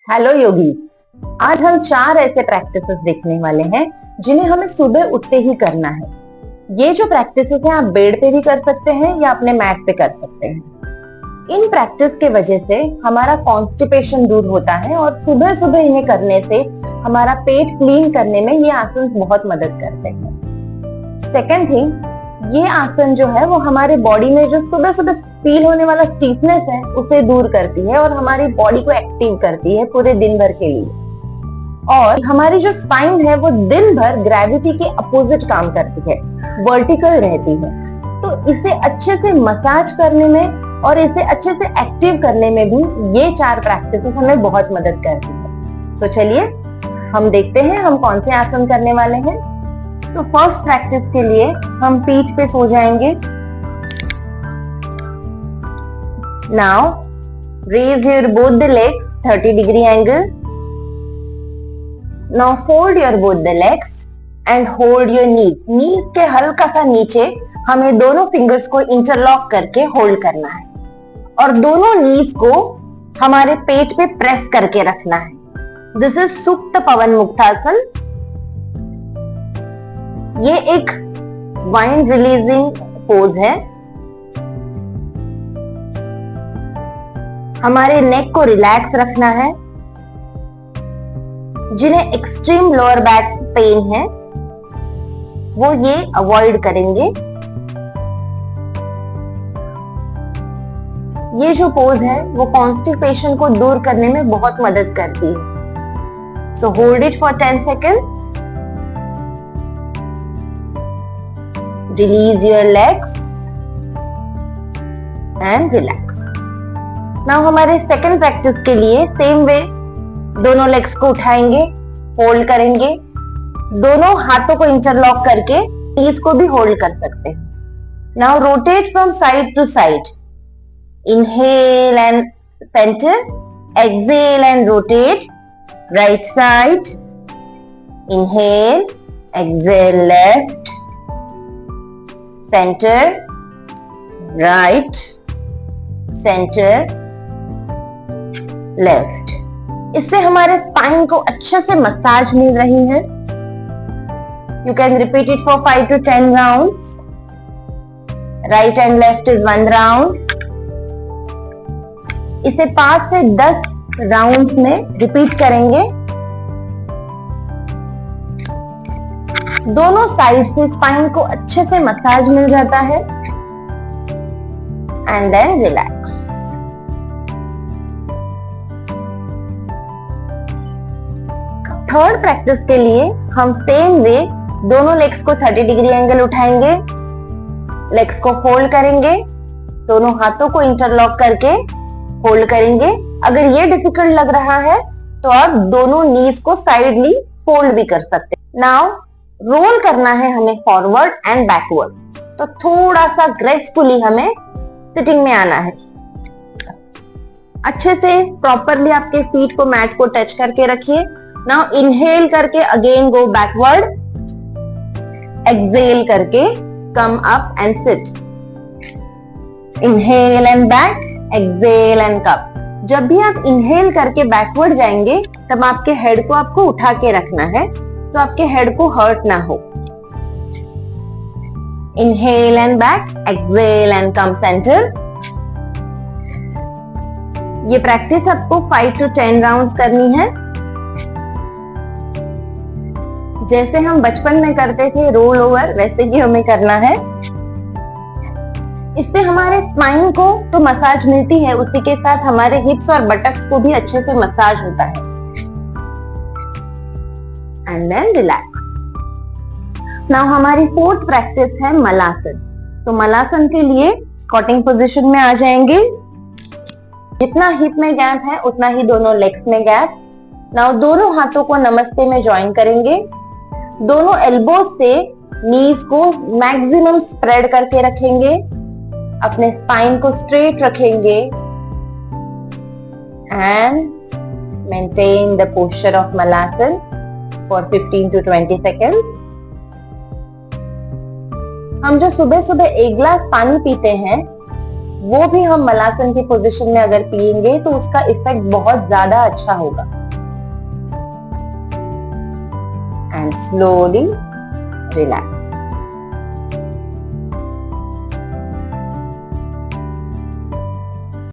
Hello योगी। आज हम 4 ऐसे प्रैक्टिसेस देखने वाले हैं जिन्हें हमें सुबह उठते ही करना है। ये जो प्रैक्टिसेस हैं आप बेड पे भी कर सकते हैं या अपने मैट पे कर सकते हैं। इन प्रैक्टिस के वजह से हमारा कॉन्स्टिपेशन दूर होता है और सुबह सुबह इन्हें करने से हमारा पेट क्लीन करने में ये आसन बहुत मदद करते हैं। सेकेंड थिंग, ये आसन जो है वो हमारे बॉडी में जो सुबह सुबह फील होने वाला स्टीफनेस है उसे दूर करती है और हमारी बॉडी को एक्टिव करती है पूरे दिन भर के लिए। और हमारी जो स्पाइन है वो दिन भर ग्रेविटी के अपोजिट काम करती है, वर्टिकल रहती है। तो इसे अच्छे से मसाज करने में और इसे अच्छे से एक्टिव करने में भी ये 4 प्रैक्टिसेस हमें बहुत मदद करती है। तो चलिए हम देखते हैं हम कौन से आसन करने वाले हैं। तो फर्स्ट प्रैक्टिस के लिए हम पीठ पे सो जाएंगे। Now raise your both the legs 30 degree angle. Now fold your both the legs and hold your knees. Knees के हल्का सा नीचे हमें दोनों फिंगर्स को इंटरलॉक करके होल्ड करना है और दोनों नीज को हमारे पेट पे प्रेस करके रखना है। दिस इज सुप्त पवन मुक्तासन। ये एक वाइंड रिलीजिंग पोज है। हमारे नेक को रिलैक्स रखना है। जिन्हें एक्सट्रीम लोअर बैक पेन है वो ये अवॉइड करेंगे। ये जो पोज है वो कॉन्स्टिपेशन को दूर करने में बहुत मदद करती है। So hold it for 10 seconds. Release your legs and relax. Now हमारे सेकंड प्रैक्टिस के लिए सेम वे दोनों लेग्स को उठाएंगे, होल्ड करेंगे, दोनों हाथों को इंटरलॉक करके नीज को भी होल्ड कर सकते हैं। Now rotate from side to side. Inhale and center. Exhale and rotate. Right side. Inhale. Exhale left. Center, right, center, left। इससे हमारे स्पाइन को अच्छे से मसाज मिल रही है। You can repeat it for 5 to 10 rounds. Right and left is 1 round. इसे 5 से 10 round में रिपीट करेंगे। दोनों साइड से स्पाइन को अच्छे से मसाज मिल जाता है। And then relax. Third practice के लिए हम सेम वे दोनों लेग्स को 30 डिग्री एंगल उठाएंगे, लेग्स को फोल्ड करेंगे, दोनों हाथों को इंटरलॉक करके होल्ड करेंगे। अगर ये डिफिकल्ट लग रहा है तो आप दोनों नीज को साइडली फोल्ड भी कर सकते हैं। नाउ रोल करना है हमें फॉरवर्ड एंड बैकवर्ड। तो थोड़ा सा ग्रेसफुली हमें सिटिंग में आना है। अच्छे से प्रॉपरली आपके फीट को मैट को टच करके रखिए। नाउ इनहेल करके अगेन गो बैकवर्ड। एक्सहेल करके come up and sit. Inhale and back, exhale and come. जब भी आप इनहेल करके बैकवर्ड जाएंगे तब आपके हेड को आपको उठा के रखना है तो आपके हेड को हर्ट ना हो। Inhale and back, exhale and come centre. ये प्रैक्टिस आपको 5 to 10 राउंड्स करनी है। जैसे हम बचपन में करते थे रोल ओवर, वैसे ही हमें करना है। इससे हमारे स्पाइन को तो मसाज मिलती है, उसी के साथ हमारे हिप्स और बटक्स को भी अच्छे से मसाज होता है। And then relax. नाउ हमारी फोर्थ प्रैक्टिस है मलासन। तो मलासन के लिए स्क्वाटिंग पोजीशन में आ जाएंगे। जितना हिप में गैप है उतना ही दोनों लेग्स में गैप। नाउ दोनों हाथों को नमस्ते में ज्वाइन करेंगे। दोनों एल्बोज से नीज को मैक्सिमम स्प्रेड करके रखेंगे। अपने स्पाइन को स्ट्रेट रखेंगे and maintain the posture of malasana for 15 to 20 seconds. हम जो सुबह सुबह 1 गिलास पानी पीते हैं वो भी हम मलासन की पोजीशन में अगर पिएंगे तो उसका इफेक्ट बहुत ज्यादा अच्छा होगा। And slowly relax.